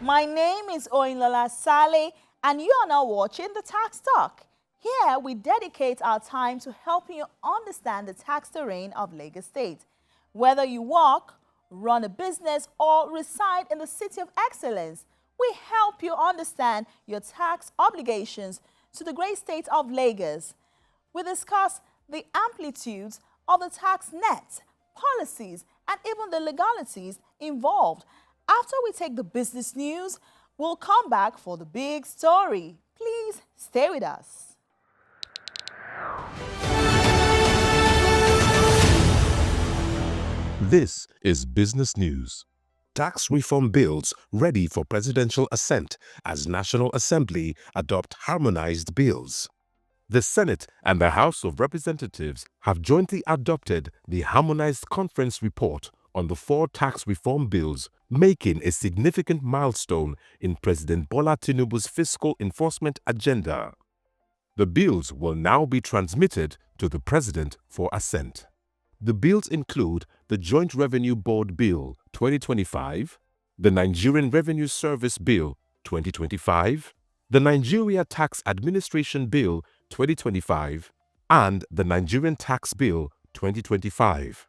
My name is Lawal Saleh, and you are now watching the Tax Talk. Here, we dedicate our time to helping you understand the tax terrain of Lagos State. Whether you work, run a business, or reside in the City of Excellence, we help you understand your tax obligations to the great state of Lagos. We discuss the amplitudes of the tax net, policies, and even the legalities involved. After we take the business news, we'll come back for the big story. Please stay with us. This is Business News. Tax reform bills ready for presidential assent as National Assembly adopt harmonized bills. The Senate and the House of Representatives have jointly adopted the Harmonized Conference Report on the 4 tax reform bills, making a significant milestone in President Bola Tinubu's fiscal enforcement agenda. The bills will now be transmitted to the President for assent. The bills include the Joint Revenue Board Bill 2025, the Nigerian Revenue Service Bill 2025, the Nigeria Tax Administration Bill 2025, and the Nigerian Tax Bill 2025.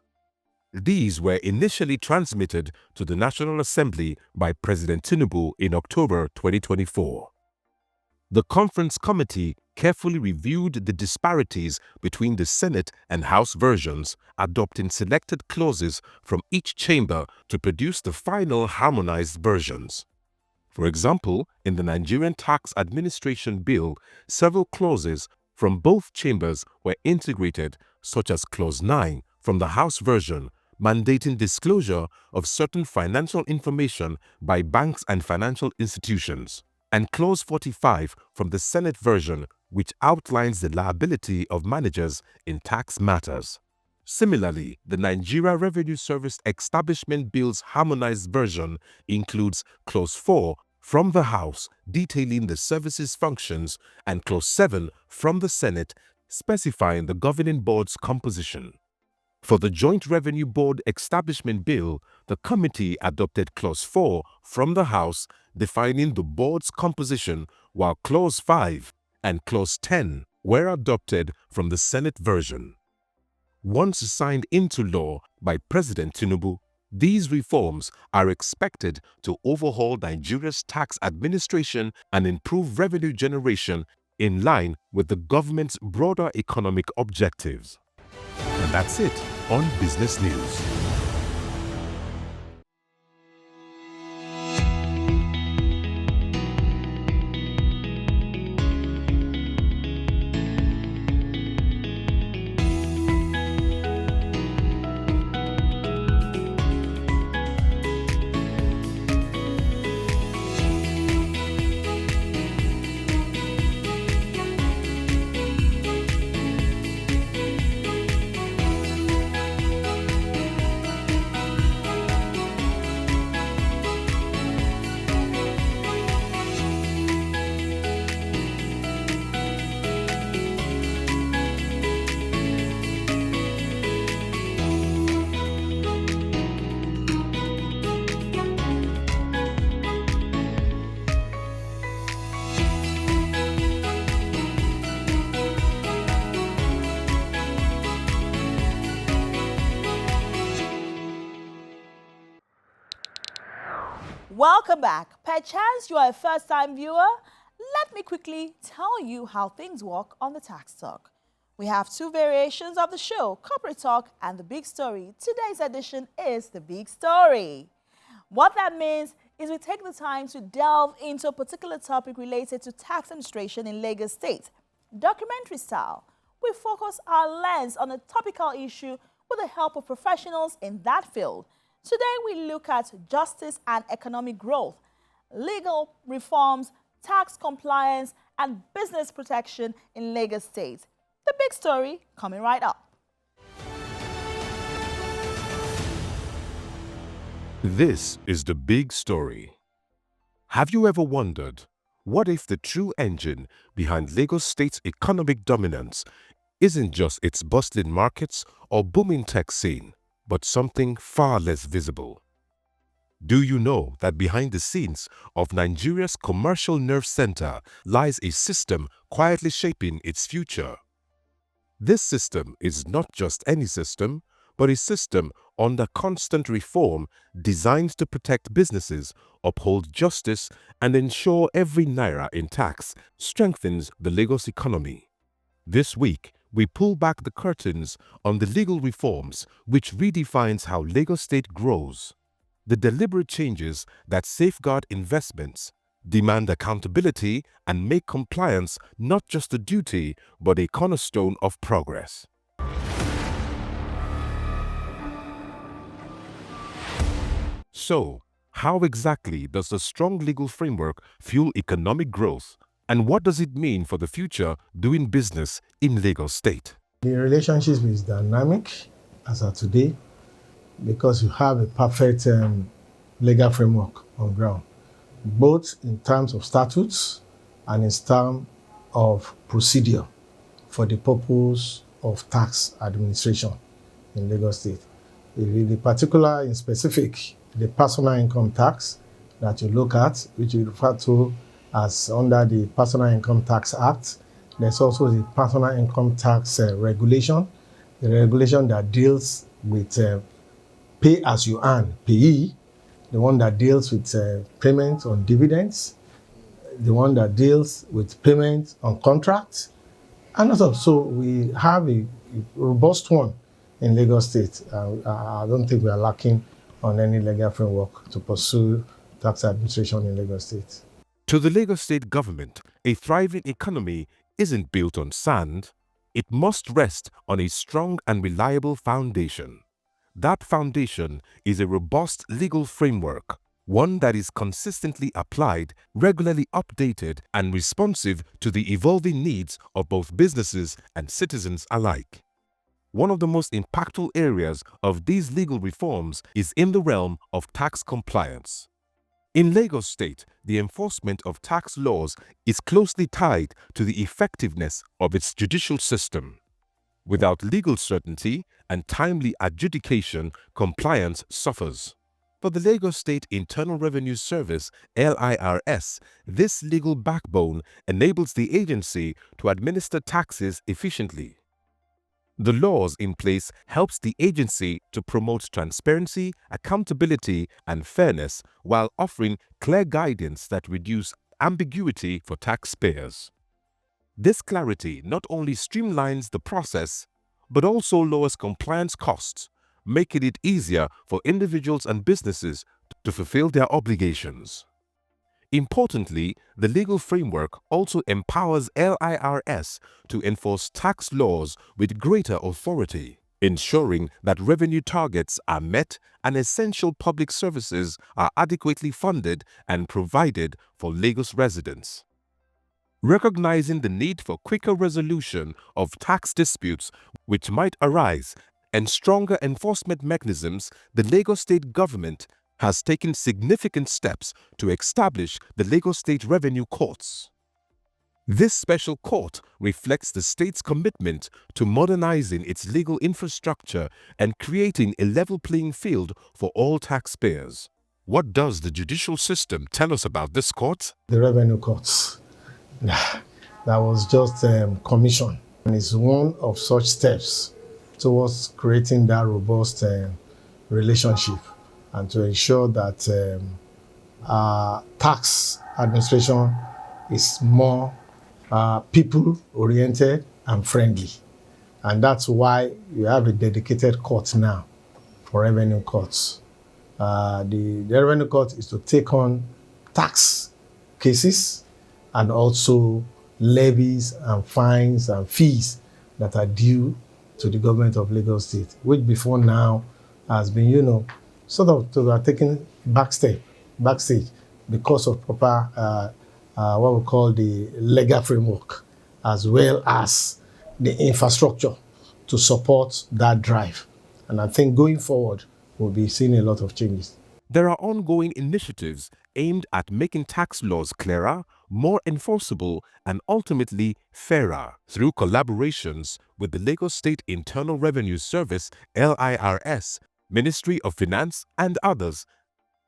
These were initially transmitted to the National Assembly by President Tinubu in October 2024. The Conference Committee carefully reviewed the disparities between the Senate and House versions, adopting selected clauses from each chamber to produce the final harmonized versions. For example, in the Nigerian Tax Administration Bill, several clauses from both chambers were integrated, such as Clause 9 from the House version, mandating disclosure of certain financial information by banks and financial institutions, and Clause 45 from the Senate version, which outlines the liability of managers in tax matters. Similarly, the Nigeria Revenue Service Establishment Bill's harmonized version includes Clause 4 from the House detailing the service's functions and Clause 7 from the Senate specifying the governing board's composition. For the Joint Revenue Board Establishment Bill, the committee adopted Clause 4 from the House defining the board's composition, while Clause 5 and Clause 10 were adopted from the Senate version. Once signed into law by President Tinubu, these reforms are expected to overhaul Nigeria's tax administration and improve revenue generation in line with the government's broader economic objectives. And that's it on Business News. Welcome back. Perchance you are a first-time viewer. Let me quickly tell you how things work on the Tax Talk. We have 2 variations of the show, Corporate Talk and The Big Story. Today's edition is The Big Story. What that means is we take the time to delve into a particular topic related to tax administration in Lagos State. Documentary style, we focus our lens on a topical issue with the help of professionals in that field. Today, we look at justice and economic growth, legal reforms, tax compliance, and business protection in Lagos State. The big story coming right up. This is the big story. Have you ever wondered, what if the true engine behind Lagos State's economic dominance isn't just its bustling markets or booming tech scene, but something far less visible? Do you know that behind the scenes of Nigeria's commercial nerve center lies a system quietly shaping its future? This system is not just any system, but a system under constant reform designed to protect businesses, uphold justice, and ensure every naira in tax strengthens the Lagos economy. This week, we pull back the curtains on the legal reforms which redefines how Lagos State grows. The deliberate changes that safeguard investments, demand accountability, and make compliance not just a duty but a cornerstone of progress. So, how exactly does the strong legal framework fuel economic growth, and what does it mean for the future doing business in Lagos State? The relationship is dynamic as of today because you have a perfect legal framework on ground, both in terms of statutes and in terms of procedure for the purpose of tax administration in Lagos State. The particular in specific, the personal income tax that you look at, which you refer to as under the Personal Income Tax Act. There's also the personal income tax regulation, the regulation that deals with pay as you earn, payee, the one that deals with payment on dividends, the one that deals with payment on contracts, and so we have a robust one in Lagos State. I don't think we are lacking on any legal framework to pursue tax administration in Lagos State. To the Lagos State government, a thriving economy isn't built on sand. It must rest on a strong and reliable foundation. That foundation is a robust legal framework, one that is consistently applied, regularly updated, and responsive to the evolving needs of both businesses and citizens alike. One of the most impactful areas of these legal reforms is in the realm of tax compliance. In Lagos State, the enforcement of tax laws is closely tied to the effectiveness of its judicial system. Without legal certainty and timely adjudication, compliance suffers. For the Lagos State Internal Revenue Service, LIRS, this legal backbone enables the agency to administer taxes efficiently. The laws in place helps the agency to promote transparency, accountability, and fairness while offering clear guidance that reduce ambiguity for taxpayers. This clarity not only streamlines the process, but also lowers compliance costs, making it easier for individuals and businesses to fulfill their obligations. Importantly, the legal framework also empowers LIRS to enforce tax laws with greater authority, ensuring that revenue targets are met and essential public services are adequately funded and provided for Lagos residents. Recognizing the need for quicker resolution of tax disputes which might arise and stronger enforcement mechanisms, the Lagos State government has taken significant steps to establish the Lagos State Revenue Courts. This special court reflects the state's commitment to modernizing its legal infrastructure and creating a level playing field for all taxpayers. What does the judicial system tell us about this court? The revenue courts. That was just commissioned, and it's one of such steps towards creating that robust relationship and to ensure that tax administration is more people-oriented and friendly. And that's why you have a dedicated court now for revenue courts. The revenue court is to take on tax cases and also levies and fines and fees that are due to the government of Lagos State, which before now has been, sort of taken backstage because of proper, what we call the legal framework, as well as the infrastructure to support that drive. And I think going forward, we'll be seeing a lot of changes. There are ongoing initiatives aimed at making tax laws clearer, more enforceable, and ultimately fairer. Through collaborations with the Lagos State Internal Revenue Service, LIRS, Ministry of Finance, and others,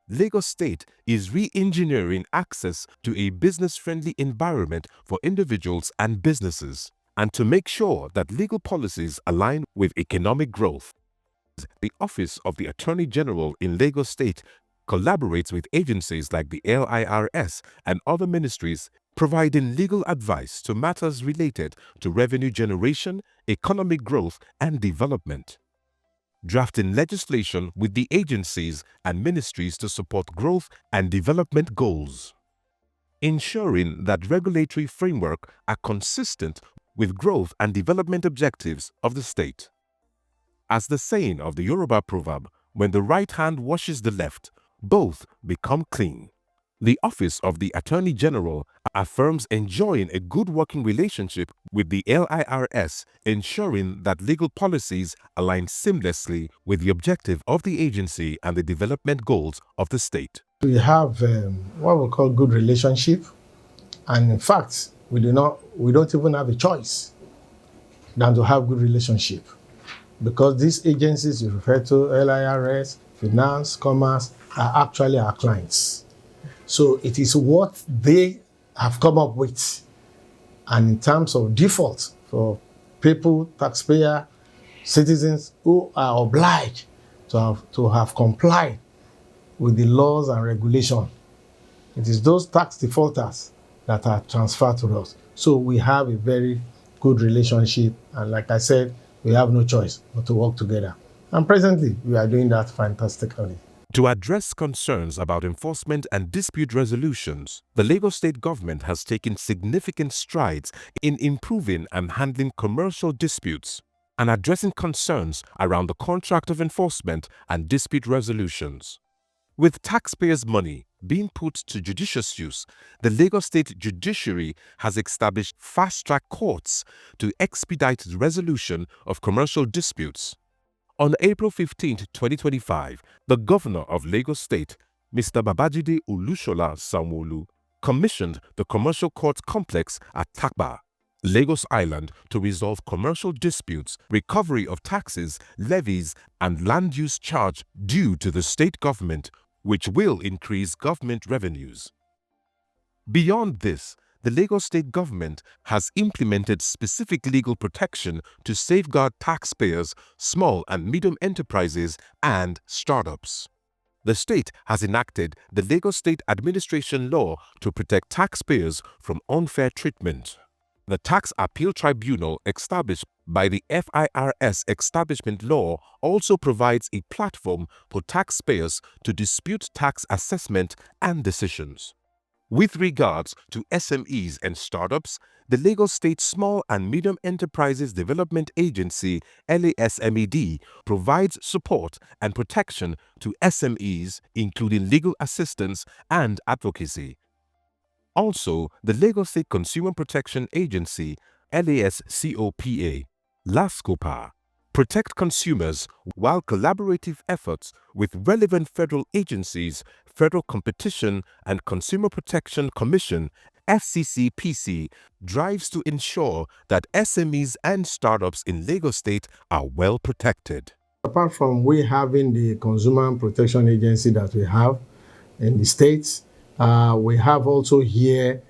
Lagos State is re-engineering access to a business-friendly environment for individuals and businesses, and to make sure that legal policies align with economic growth. The Office of the Attorney General in Lagos State collaborates with agencies like the LIRS and other ministries, providing legal advice to matters related to revenue generation, economic growth, and development. Drafting legislation with the agencies and ministries to support growth and development goals. Ensuring that regulatory framework are consistent with growth and development objectives of the state. As the saying of the Yoruba proverb, when the right hand washes the left, both become clean. The Office of the Attorney General affirms enjoying a good working relationship with the LIRS, ensuring that legal policies align seamlessly with the objective of the agency and the development goals of the state. We have what we call good relationship, and in fact, we don't even have a choice than to have good relationship, because these agencies you refer to, LIRS, Finance, Commerce, are actually our clients. So it is what they have come up with. And in terms of default for people, taxpayer, citizens who are obliged to have complied with the laws and regulation, it is those tax defaulters that are transferred to us. So we have a very good relationship. And like I said, we have no choice but to work together. And presently, we are doing that fantastically. To address concerns about enforcement and dispute resolutions, the Lagos State government has taken significant strides in improving and handling commercial disputes and addressing concerns around the contract of enforcement and dispute resolutions. With taxpayers' money being put to judicious use, the Lagos State Judiciary has established fast-track courts to expedite the resolution of commercial disputes. On April 15, 2025, the Governor of Lagos State, Mr. Babajide Olushola Sanwo-Olu, commissioned the Commercial Court Complex at Takba, Lagos Island, to resolve commercial disputes, recovery of taxes, levies, and land use charge due to the state government, which will increase government revenues. Beyond this, the Lagos State government has implemented specific legal protection to safeguard taxpayers, small and medium enterprises, and startups. The state has enacted the Lagos State Administration Law to protect taxpayers from unfair treatment. The Tax Appeal Tribunal established by the FIRS Establishment Law also provides a platform for taxpayers to dispute tax assessment and decisions. With regards to SMEs and startups, the Lagos State Small and Medium Enterprises Development Agency, LASMED, provides support and protection to SMEs, including legal assistance and advocacy. Also, the Lagos State Consumer Protection Agency, LASCOPA, LASCOPA, protect consumers while collaborative efforts with relevant federal agencies, Federal Competition and Consumer Protection Commission, FCCPC, drives to ensure that SMEs and startups in Lagos State are well protected. Apart from we having the Consumer Protection Agency that we have in the States, we have also here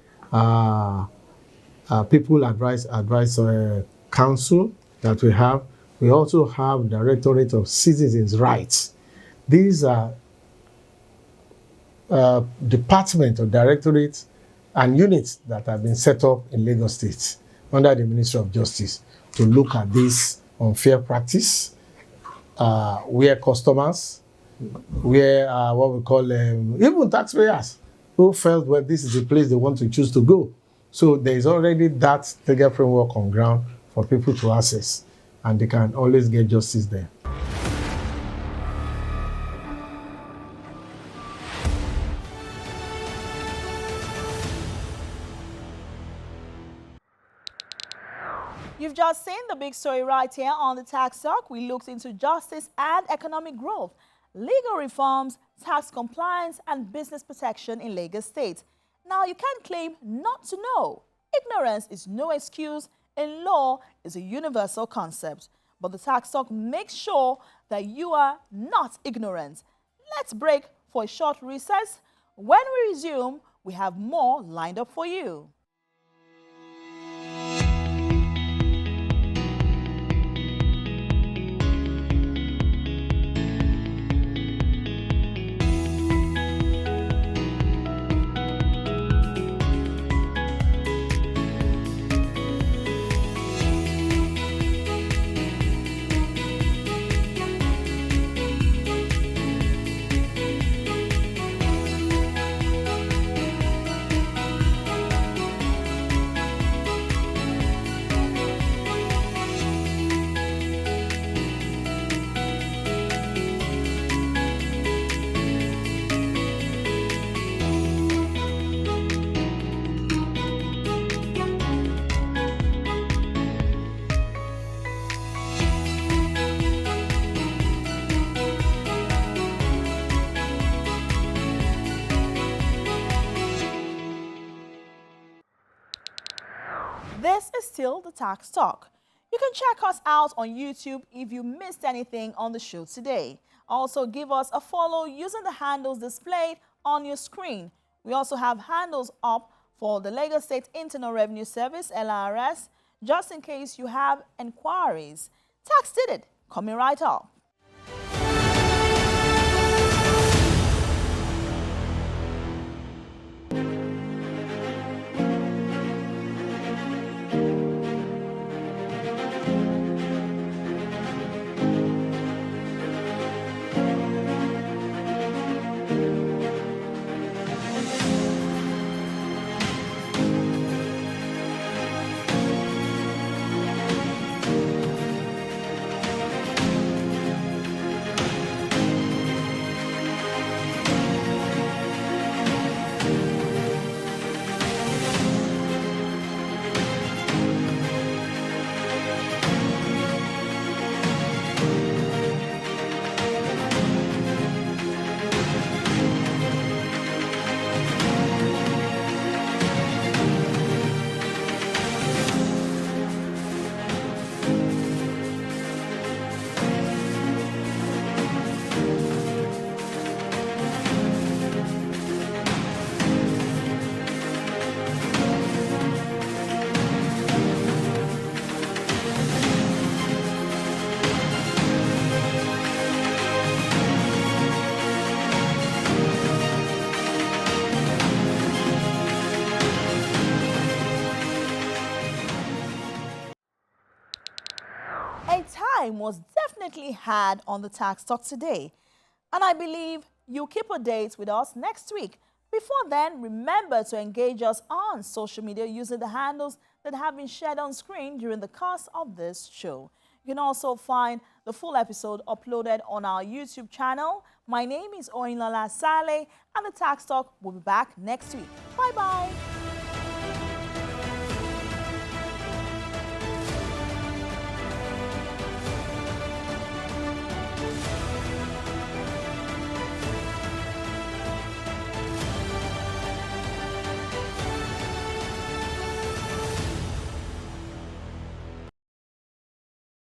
People Advice Council that we have. We also have Directorate of Citizens' Rights. These are departments or directorates and units that have been set up in Lagos State under the Ministry of Justice to look at this unfair practice, where customers, where what we call even taxpayers who felt, well, this is the place they want to choose to go. So there is already that legal framework on ground for people to access, and they can always get justice there. You've just seen the big story right here on the Tax Talk. We looked into justice and economic growth, legal reforms, tax compliance, and business protection in Lagos State. Now, you can't claim not to know. Ignorance is no excuse, and law is a universal concept. But the Tax Talk makes sure that you are not ignorant. Let's break for a short recess. When we resume, we have more lined up for you. This is still the Tax Talk. You can check us out on YouTube if you missed anything on the show today. Also, give us a follow using the handles displayed on your screen. We also have handles up for the Lagos State Internal Revenue Service, LRS, just in case you have inquiries. Tax Did It, coming right up. A time was definitely had on the Tax Talk today, and I believe you'll keep a date with us next week. Before then, remember to engage us on social media using the handles that have been shared on screen during the course of this show. You can also find the full episode uploaded on our YouTube channel. My name is Oyinlola Saleh, and the Tax Talk will be back next week. Bye-bye.